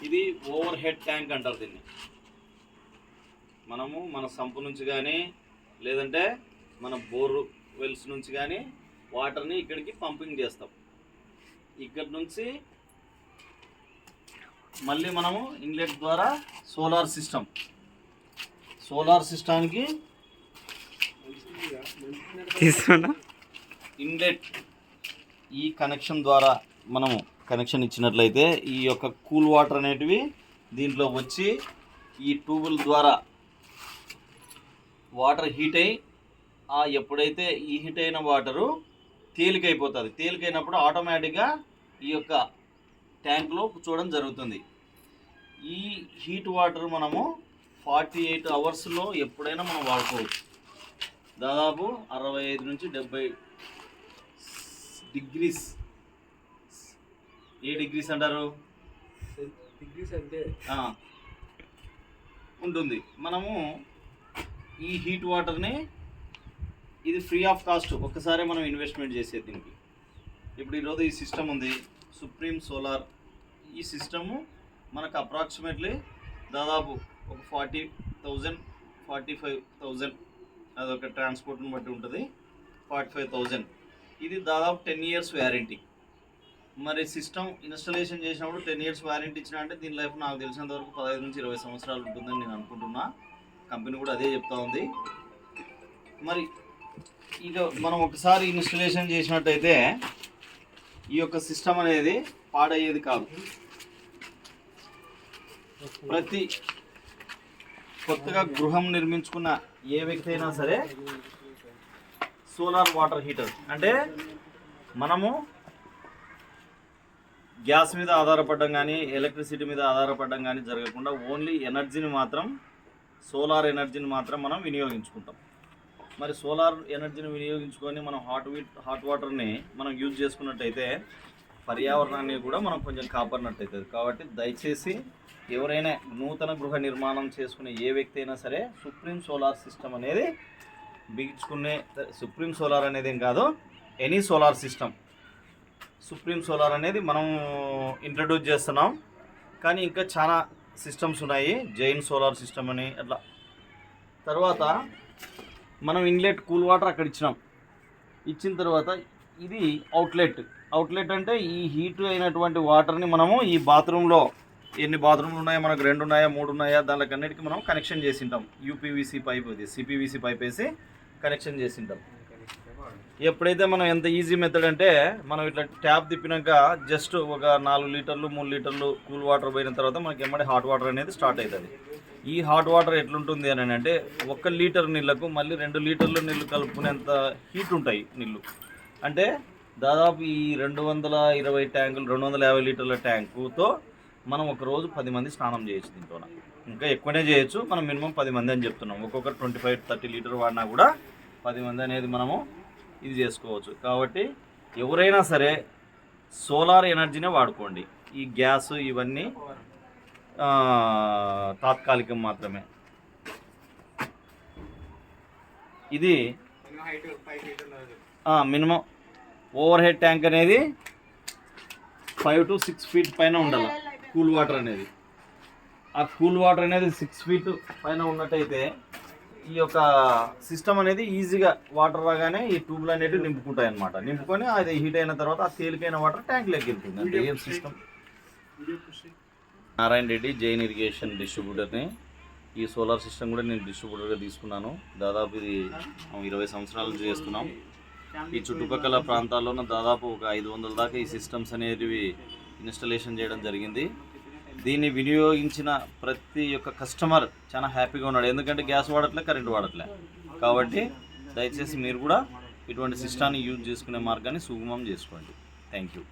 ఇది over head tank అంటారు దీన్ని. మనము మన సంపు నుంచి కానీ లేదంటే మన బోర్ వెల్స్ నుంచి కానీ వాటర్ని ఇక్కడికి పంపింగ్ చేస్తాం. ఇక్కడి నుంచి మళ్ళీ మనము ఇన్లెట్ ద్వారా సోలార్ సిస్టానికి ఇన్లెట్ ఈ కనెక్షన్ ద్వారా మనము కనెక్షన్ ఇచ్చినట్లయితే ఈ యొక్క కూల్ వాటర్ అనేటివి దీంట్లో వచ్చి ఈ ట్యూబుల ద్వారా వాటర్ హీట్ అయ్యి ఎప్పుడైతే ఈ హీట్ అయిన వాటరు తేలికైపోతుంది. తేలికైనప్పుడు ఆటోమేటిక్గా ఈ యొక్క ట్యాంక్లో కూర్చోవడం జరుగుతుంది. ఈ హీట్ వాటర్ మనము 48 అవర్స్లో ఎప్పుడైనా మనం వాడుకోవచ్చు. దాదాపు 65 నుంచి 70 డిగ్రీస్. ఏ డిగ్రీస్ అంటారు? డిగ్రీస్ అంటే ఉంటుంది. మనము ఈ హీట్ వాటర్ని ఇది ఫ్రీ ఆఫ్ కాస్ట్ ఒక్కసారి మనం ఇన్వెస్ట్మెంట్ చేసేది దీనికి. ఇప్పుడు ఈరోజు ఈ సిస్టమ్ ఉంది సుప్రీం సోలార్. ఈ సిస్టము మనకు అప్రాక్సిమేట్లీ దాదాపు ఒక 40,000 45,000 అదొక ట్రాన్స్పోర్ట్ని బట్టి ఉంటుంది. 45,000 ఇది దాదాపు 10 years వ్యారంటీ. మరి సిస్టమ్ ఇన్స్టాలేషన్ చేసినప్పుడు 10 years వ్యారంటీ ఇచ్చినా అంటే దీని లైఫ్ నాకు తెలిసినంత వరకు 15 నుంచి 20 సంవత్సరాలు ఉంటుందని నేను అనుకుంటున్నా. కంపెనీ కూడా అదే చెప్తా ఉంది. మరి ఇక మనం ఒకసారి ఇన్స్టాలేషన్ చేసినట్టయితే ఈ యొక్క సిస్టమ్ అనేది పాడయ్యేది కాదు. ప్రతి కొత్తగా గృహం నిర్మించుకున్న ఏ వ్యక్తి అయినా సరే సోలార్ వాటర్ హీటర్ అంటే మనము గ్యాస్ మీద ఆధారపడడం కానీ ఎలక్ట్రిసిటీ మీద ఆధారపడడం కానీ జరగకుండా ఓన్లీ ఎనర్జీని మాత్రం సోలార్ ఎనర్జీని మాత్రం మనం వినియోగించుకుంటాం. మరి సోలార్ ఎనర్జీని వినియోగించుకొని మనం హాట్ వాటర్ని మనం యూజ్ చేసుకున్నట్టయితే పర్యావరణాన్ని కూడా మనం కొంచెం కాపాడినట్టు అవుతుంది. కాబట్టి దయచేసి ఎవరైనా నూతన గృహ నిర్మాణం చేసుకునే ఏ వ్యక్తి అయినా సరే సుప్రీం సోలార్ సిస్టమ్ అనేది బిగించుకునే, సుప్రీం సోలార్ అనేది ఏం కాదు, any solar system. Supreme solar అనేది మనం ఇంట్రడ్యూస్ చేస్తున్నాం. కానీ ఇంకా చాలా సిస్టమ్స్ ఉన్నాయి, జైన్ సోలార్ సిస్టమ్ అని అట్లా. తర్వాత మనం ఇన్లెట్ కూల్ వాటర్ అక్కడ ఇచ్చిన తర్వాత ఇది అవుట్లెట్ అంటే ఈ హీట్ అయినటువంటి వాటర్ని మనము ఈ బాత్రూంలో ఎన్ని బాత్రూమ్లు ఉన్నాయో, మనకు 2 ఉన్నాయా 3 ఉన్నాయా, దానికి అన్నిటికీ మనం కనెక్షన్ చేసింటాం. యూపీవీసీ పైప్, ఇది సిపివిసి పైప్ వేసి కనెక్షన్ చేసింటాం. ఎప్పుడైతే మనం ఎంత ఈజీ మెథడ్ అంటే మనం ఇట్లా ట్యాప్ తిప్పినాక జస్ట్ ఒక 4 లీటర్లు 3 లీటర్లు కూల్ వాటర్ పోయిన తర్వాత మనకి ఎమ్మడి హాట్ వాటర్ అనేది స్టార్ట్ అవుతుంది. ఈ హాట్ వాటర్ ఎట్లుంటుంది అని అంటే 1 లీటర్ నీళ్ళకు మళ్ళీ 2 లీటర్లు నీళ్ళు కలుపుకునేంత హీట్ ఉంటాయి నీళ్ళు. అంటే దాదాపు ఈ 220 ట్యాంకులు 250 లీటర్ల ట్యాంకుతో మనం ఒకరోజు 10 మంది స్నానం చేయొచ్చు. దీంతో ఇంకా ఎక్కువనే చేయొచ్చు. మనం మినిమం 10 మంది అని చెప్తున్నాం. ఒక్కొక్కరు 25-30 లీటర్ వాడినా కూడా 10 మంది అనేది మనము ఇది చేసుకోవచ్చు. కాబట్టి ఎవరైనా సరే సోలార్ ఎనర్జీనే వాడుకోండి. ఈ గ్యాస్ ఇవన్నీ తాత్కాలికం మాత్రమే. ఇది మినిమం ఓవర్ హెడ్ ట్యాంక్ అనేది 5 to 6 feet పైన ఉండాలి. కూల్ వాటర్ అనేది ఆ కూల్ వాటర్ అనేది 6 feet పైన ఉన్నట్టయితే ఈ యొక్క సిస్టమ్ అనేది ఈజీగా వాటర్ రాగానే ఈ ట్యూబ్లు అనేవి నింపుకుంటాయి అన్నమాట. నింపుకొని అది హీట్ అయిన తర్వాత ఆ తేలికైన వాటర్ ట్యాంక్లోకి వెళ్తుంది. అంటే ఏం సిస్టమ్. నారాయణ రెడ్డి, జైన్ ఇరిగేషన్ డిస్ట్రిబ్యూటర్ని. ఈ సోలార్ సిస్టమ్ కూడా నేను డిస్ట్రిబ్యూటర్గా తీసుకున్నాను. దాదాపు ఇది 20 సంవత్సరాల నుంచి చేస్తున్నాం. ఈ చుట్టుపక్కల ప్రాంతాల్లోనూ దాదాపు ఒక 500 దాకా ఈ సిస్టమ్స్ అనేటివి ఇన్స్టాలేషన్ చేయడం జరిగింది. దీన్ని వినియోగించిన ప్రతి ఒక్క కస్టమర్ చాలా హ్యాపీగా ఉన్నాడు. ఎందుకంటే గ్యాస్ వాడట్లే, కరెంట్ వాడట్లే. కాబట్టి దయచేసి మీరు కూడా ఇటువంటి సిస్టాన్ని యూజ్ చేసుకునే మార్గాన్ని సుగమం చేసుకోండి. Thank you.